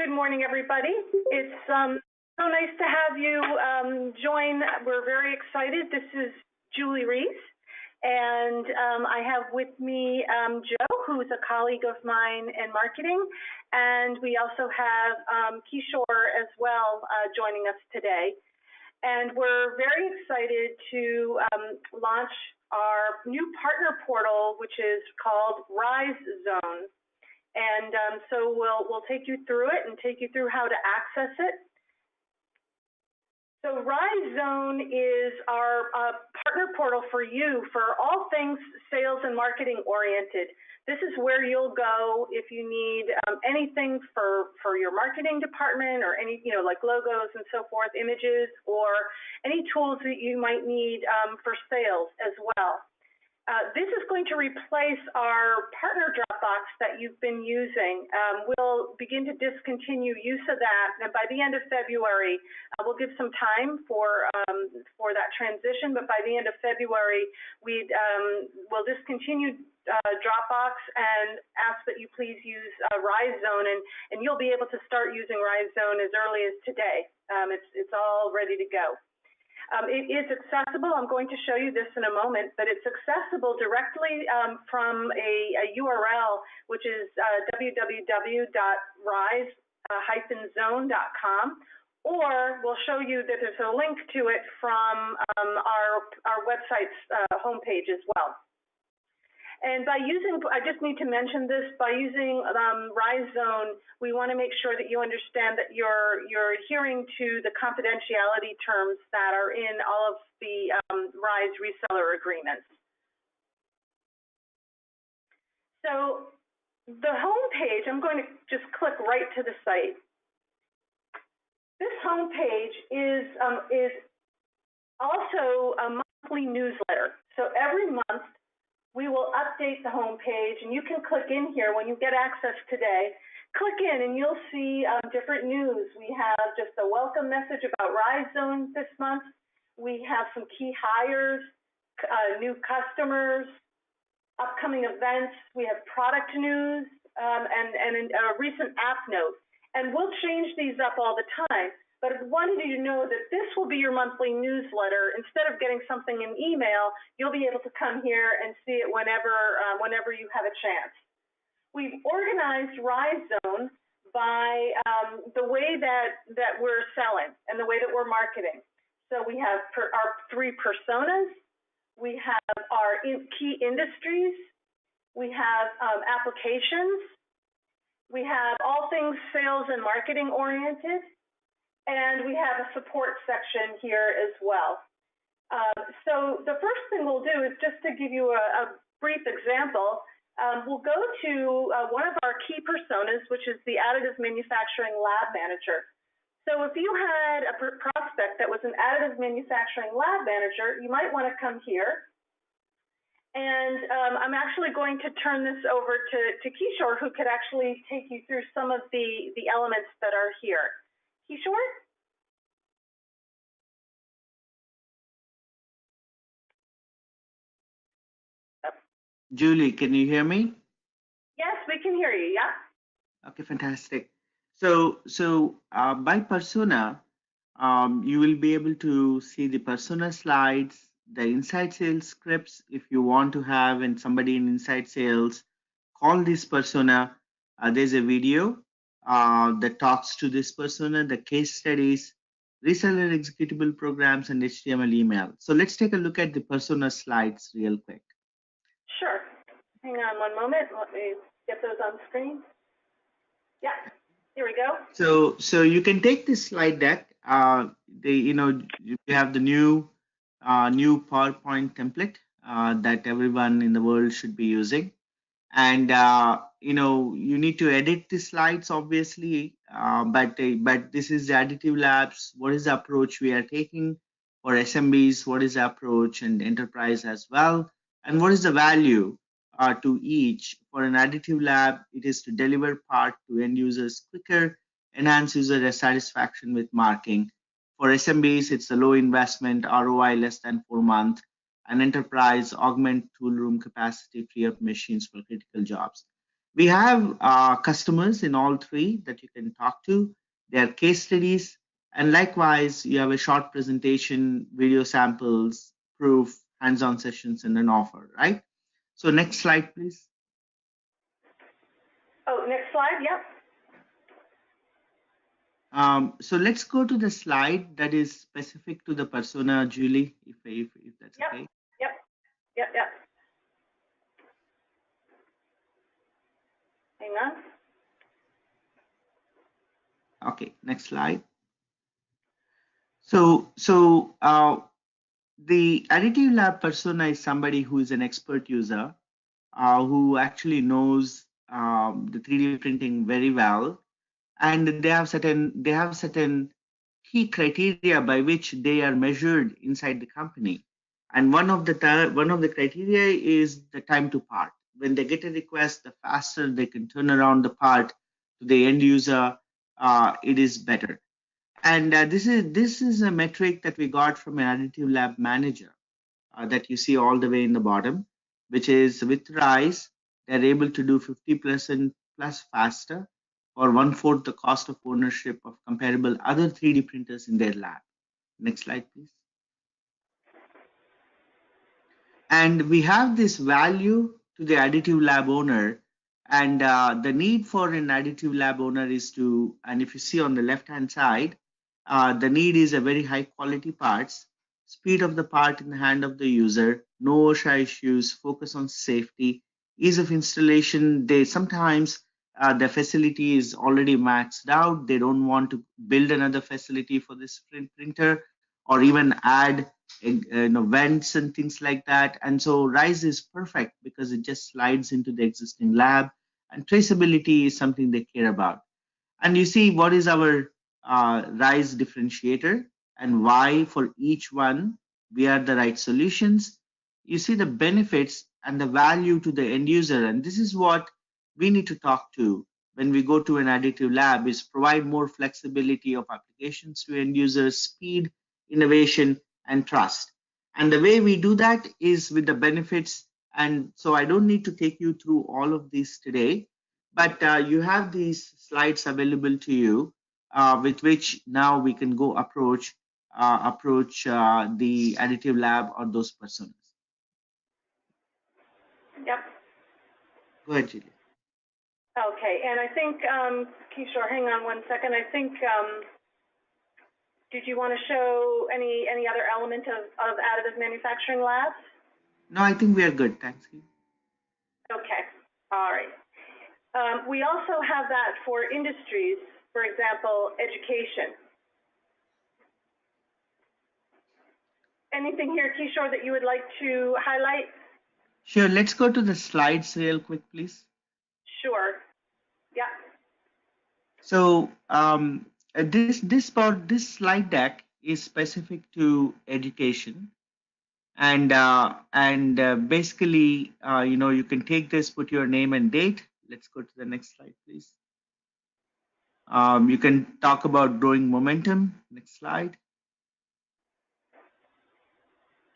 Good morning, everybody. It's so nice to have you join. We're very excited. This is Julie RIZE, and I have with me Joe, who's a colleague of mine in marketing, and we also have Kishore as well joiing us today. And we're very excited to launch our new partner portal, which is called RIZE Zone. And so we'll take you through it and take you through how to access it. So RIZE Zone is our partner portal for you for all things sales and marketing oriented. This is where you'll go if you need anything for your marketing department or any, like logos and so forth, images, or any tools that you might need for sales as well. This is going to replace our partner Dropbox that you've been using. We'll begin to discontinue use of that, and by the end of February, we'll give some time for that transition. But by the end of February, we'll discontinue Dropbox and ask that you please use RIZE Zone, and you'll be able to start using RIZE Zone as early as today. It's all ready to go. It is accessible. I'm going to show you this in a moment, but it's accessible directly from a URL, which is www.rize-zone.com, or we'll show you that there's a link to it from our website's homepage as well. And by using, I just need to mention this, by using RIZE Zone, we want to make sure that you understand that you're adhering to the confidentiality terms that are in all of the RIZE reseller agreements. So the home page, I'm going to just click right to the site. This home page is also a monthly newsletter. So every month, we will update the home page, and you can click in here when you get access today. Click in, and you'll see different news. We have just a welcome message about RIZE Zone this month. We have some key hires, new customers, upcoming events. We have product news, and a recent app note. And we'll change these up all the time. But I wanted you to know that this will be your monthly newsletter. Instead of getting something in email, you'll be able to come here and see it whenever you have a chance. We've organized RIZE Zone by the way that we're selling and the way that we're marketing. So we have our 3 personas. We have our key industries. We have applications. We have all things sales and marketing oriented. And we have a support section here as well. So the first thing we'll do is just to give you a brief example. We'll go to one of our key personas, which is the additive manufacturing lab manager. So if you had a prospect that was an additive manufacturing lab manager, you might want to come here. And I'm actually going to turn this over to Kishore, who could actually take you through some of the elements that are here. Kishore? Julie, can you hear me? Yes, we can hear you, yeah. Okay, fantastic. So by persona, you will be able to see the persona slides, the inside sales scripts if you want to have, and somebody in inside sales call this persona. There's a video that talks to this persona, the case studies, reseller executable programs, and HTML email. So let's take a look at the persona slides real quick. Sure. Hang on one moment. Let me get those on screen. Yeah, here we go. So you can take this slide deck. You have the new PowerPoint template that everyone in the world should be using. And you need to edit the slides, obviously, but this is the Additive Labs. What is the approach we are taking for SMBs? What is the approach and enterprise as well? And what is the value to each? For an Additive Lab, it is to deliver part to end users quicker, enhance user satisfaction with marking. For SMBs, it's the low investment, ROI less than 4 months. An enterprise, augment tool room capacity, free up machines for critical jobs. We have customers in all three that you can talk to. They are case studies. And likewise, you have a short presentation, video samples, proof, hands-on sessions, and an offer, right? So next slide, please. Oh, next slide, yep. So let's go to the slide that is specific to the persona, Julie, if that's Yep, okay. yep, yep, yep. Hang on. Okay, next slide. So the additive lab persona is somebody who is an expert user, who actually knows the 3D printing very well, and they have certain key criteria by which they are measured inside the company. And one of the criteria is the time to part. When they get a request, the faster they can turn around the part to the end user, it is better. And this is a metric that we got from an additive lab manager, that you see all the way in the bottom, which is with RIZE, they're able to do 50% plus faster, or one-fourth the cost of ownership of comparable other 3D printers in their lab. Next slide, please. And we have this value to the additive lab owner, and the need for an additive lab owner is to, and if you see on the left hand side, the need is a very high quality parts, speed of the part in the hand of the user, no OSHA issues, focus on safety, ease of installation. They sometimes, the facility is already maxed out, they don't want to build another facility for this printer, or even add vents and things like that. And so RISE is perfect because it just slides into the existing lab, and traceability is something they care about. And you see what is our RISE differentiator and why for each one we are the right solutions. You see the benefits and the value to the end user, and this is what we need to talk to when we go to an additive lab, is provide more flexibility of applications to end users, speed, innovation, and trust. And the way we do that is with the benefits. And so I don't need to take you through all of these today, but you have these slides available to you, with which now we can go approach the additive lab or those personas. Yep. Go ahead, Julia. Okay, and I think, Kishore, hang on one second. I think, did you want to show any other element of additive manufacturing labs? No, I think we are good. Thanks. Okay, all right. We also have that for industries, for example, education. Anything here, Kishore, that you would like to highlight? Sure. Let's go to the slides real quick, please. Sure. Yeah. So this slide deck is specific to education, and basically, you can take this, put your name and date. Let's go to the next slide, please. You can talk about growing momentum. Next slide.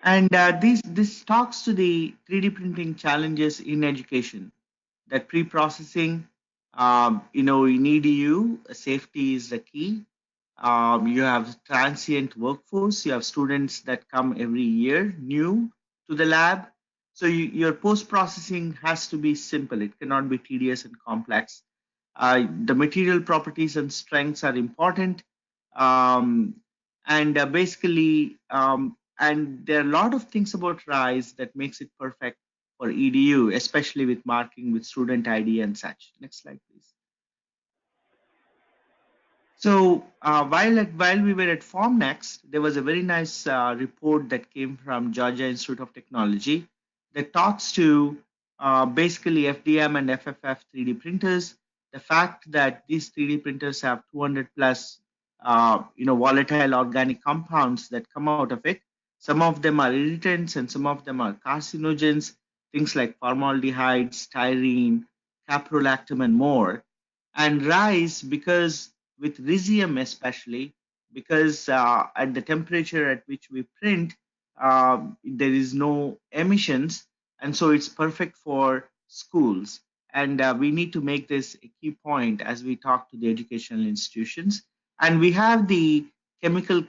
And this talks to the 3D printing challenges in education. That pre-processing, in EDU, safety is the key. You have transient workforce. You have students that come every year new to the lab. So your post-processing has to be simple. It cannot be tedious and complex. The material properties and strengths are important. Um, and basically, and there are a lot of things about RISE that makes it perfect for EDU, especially with marking with student ID and such. Next slide, please. So while we were at Formnext, there was a very nice report that came from Georgia Institute of Technology that talks to basically FDM and FFF 3D printers. The fact that these 3D printers have 200 plus volatile organic compounds that come out of it. Some of them are irritants and some of them are carcinogens, things like formaldehyde, styrene, caprolactam, and more. And RISE, because with Rhizium especially, because at the temperature at which we print, there is no emissions, and so it's perfect for schools. and we need to make this a key point as we talk to the educational institutions. And we have the chemical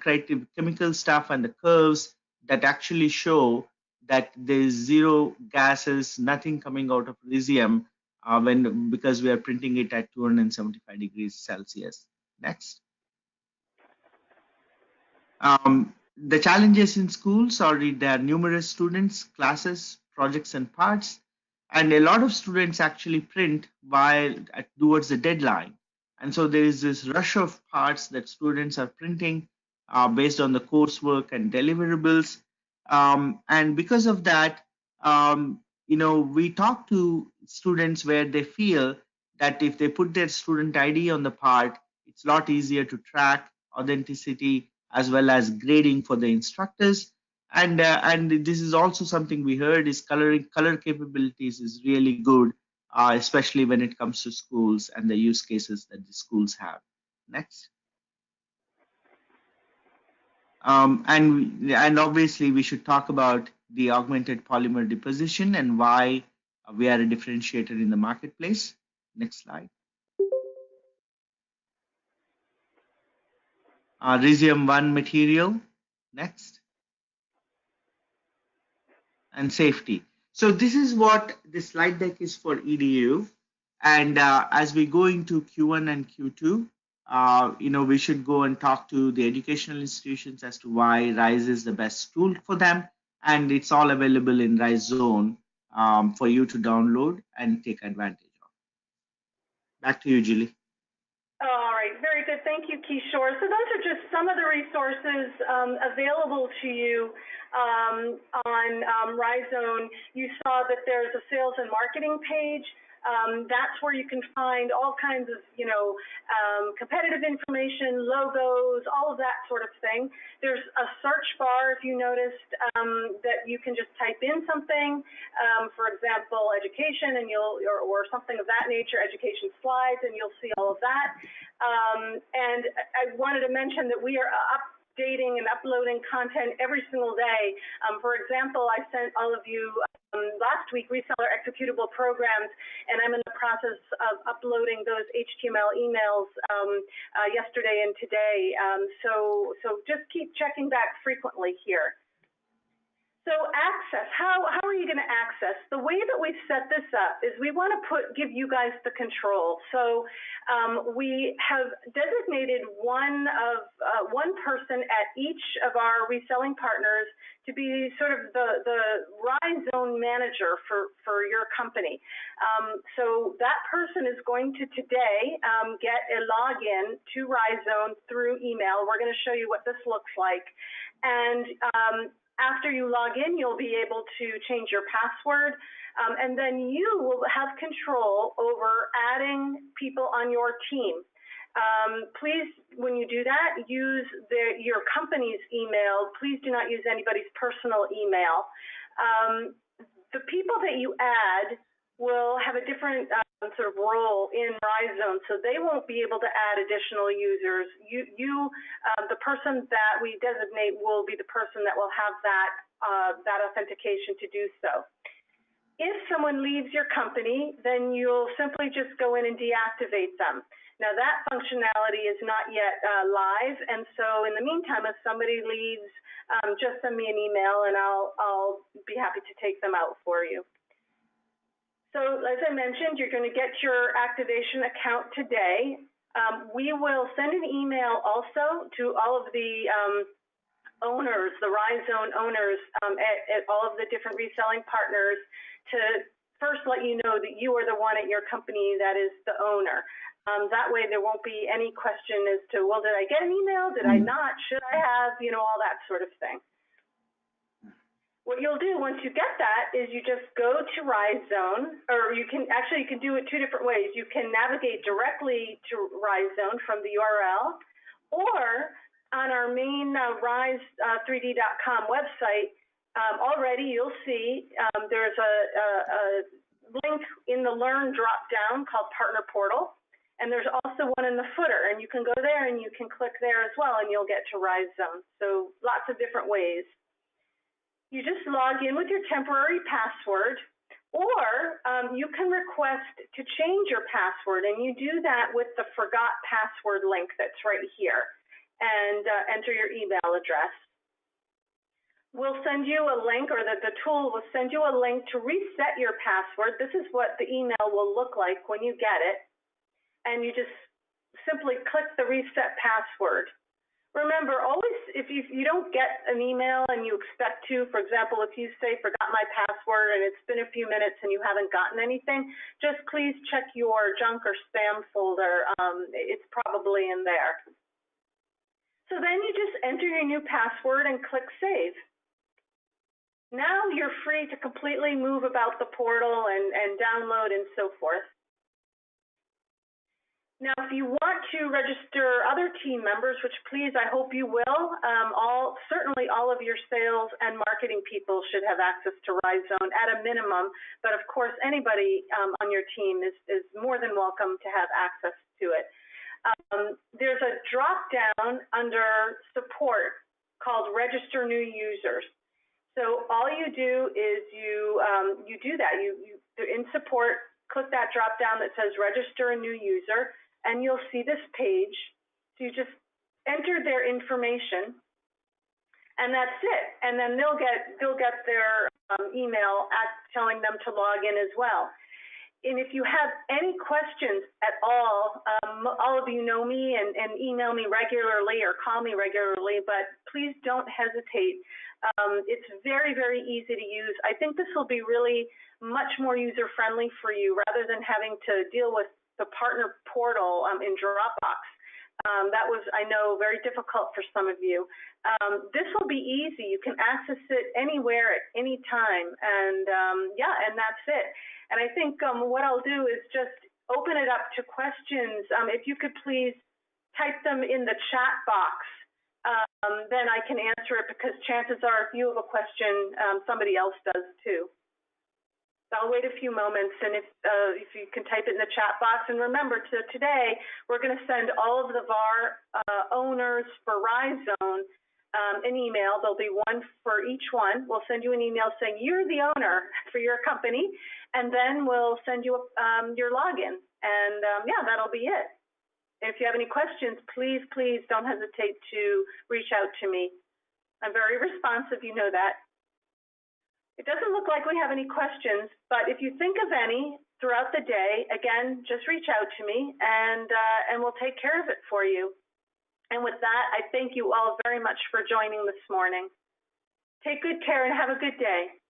stuff and the curves that actually show that there's zero gases, nothing coming out of lithium when because we are printing it at 275 degrees Celsius. Next. The challenges in schools are there are numerous students, classes, projects, and parts, and a lot of students actually print while towards the deadline. And so there is this rush of parts that students are printing based on the coursework and deliverables. And because of that, we talk to students where they feel that if they put their student ID on the part, it's a lot easier to track authenticity as well as grading for the instructors. And this is also something we heard is color capabilities is really good, especially when it comes to schools and the use cases that the schools have. Next. And obviously we should talk about the augmented polymer deposition and why we are a differentiator in the marketplace. Next slide. Rhizome 1 material. Next. And safety. So this is what the slide deck is for EDU. And as we go into Q1 and Q2, we should go and talk to the educational institutions as to why RIZE is the best tool for them. And it's all available in RIZE Zone for you to download and take advantage of. Back to you, Julie. All right, very good. Thank you, Kishore. So those are just some of the resources available to you on RIZE. You saw that there's a sales and marketing page. That's where you can find all kinds of, competitive information, logos, all of that sort of thing. There's a search bar, if you noticed, that you can just type in something, for example, education, and or something of that nature, education slides, and you'll see all of that. And I wanted to mention that we are updating and uploading content every single day. For example, I sent all of you last week reseller executable programs, and I'm in the process of uploading those HTML emails yesterday and today. So just keep checking back frequently here. So access, how are you going to access? The way that we've set this up is we want to give you guys the control. So we have designated one person at each of our reselling partners to be sort of the RIZE Zone manager for your company. So that person is going to today get a login to RIZE Zone through email. We're going to show you what this looks like. And after you log in, you'll be able to change your password, and then you will have control over adding people on your team. Please, when you do that, use your company's email. Please do not use anybody's personal email. The people that you add will have a different sort of role in RIZE Zone, so they won't be able to add additional users. The person that we designate will be the person that will have that authentication to do so. If someone leaves your company, then you'll simply just go in and deactivate them. Now that functionality is not yet live, and so in the meantime, if somebody leaves, just send me an email and I'll be happy to take them out for you. So as I mentioned, you're going to get your activation account today. We will send an email also to all of the owners, the RIZE Zone owners at all of the different reselling partners to first let you know that you are the one at your company that is the owner. That way there won't be any question as to, well, did I get an email? Did I not? Should I have? All that sort of thing. What you'll do once you get that is you just go to RIZE Zone, or you can do it two different ways. You can navigate directly to RIZE Zone from the URL, or on our main RIZE3D.com website, already you'll see there's a link in the Learn drop-down called Partner Portal, and there's also one in the footer, and you can go there and you can click there as well, and you'll get to RIZE Zone. So lots of different ways. You just log in with your temporary password, Or you can request to change your password, and you do that with the forgot password link that's right here, and enter your email address. We'll send you a link, or the tool will send you a link to reset your password. This is what the email will look like when you get it. And you just simply click the reset password. Remember, always, if you don't get an email and you expect to, for example, if you say forgot my password and it's been a few minutes and you haven't gotten anything, just please check your junk or spam folder. It's probably in there. So then you just enter your new password and click save. Now you're free to completely move about the portal and download and so forth. Now, if you want to register other team members, which please, I hope you will, certainly all of your sales and marketing people should have access to RIZE Zone at a minimum, but of course, anybody on your team is more than welcome to have access to it. There's a drop down under support called Register New Users. So all you do is you do that. You in support, click that drop down that says Register a New User, and you'll see this page. So you just enter their information, and that's it. And then they'll get their email telling them to log in as well. And if you have any questions at all of you know me and email me regularly or call me regularly, but please don't hesitate. It's very, very easy to use. I think this will be really much more user-friendly for you rather than having to deal with the partner portal in Dropbox. That was, I know, very difficult for some of you. This will be easy. You can access it anywhere at any time, and and that's it. And I think what I'll do is just open it up to questions. If you could please type them in the chat box, then I can answer it, because chances are if you have a question, somebody else does too. So I'll wait a few moments, and if you can type it in the chat box. And remember, today we're going to send all of the VAR owners for RIZE Zone an email. There'll be one for each one. We'll send you an email saying you're the owner for your company, and then we'll send you your login. And that'll be it. If you have any questions, please don't hesitate to reach out to me. I'm very responsive, you know that. It doesn't look like we have any questions, but if you think of any throughout the day, again, just reach out to me, and we'll take care of it for you. And with that, I thank you all very much for joining this morning. Take good care and have a good day.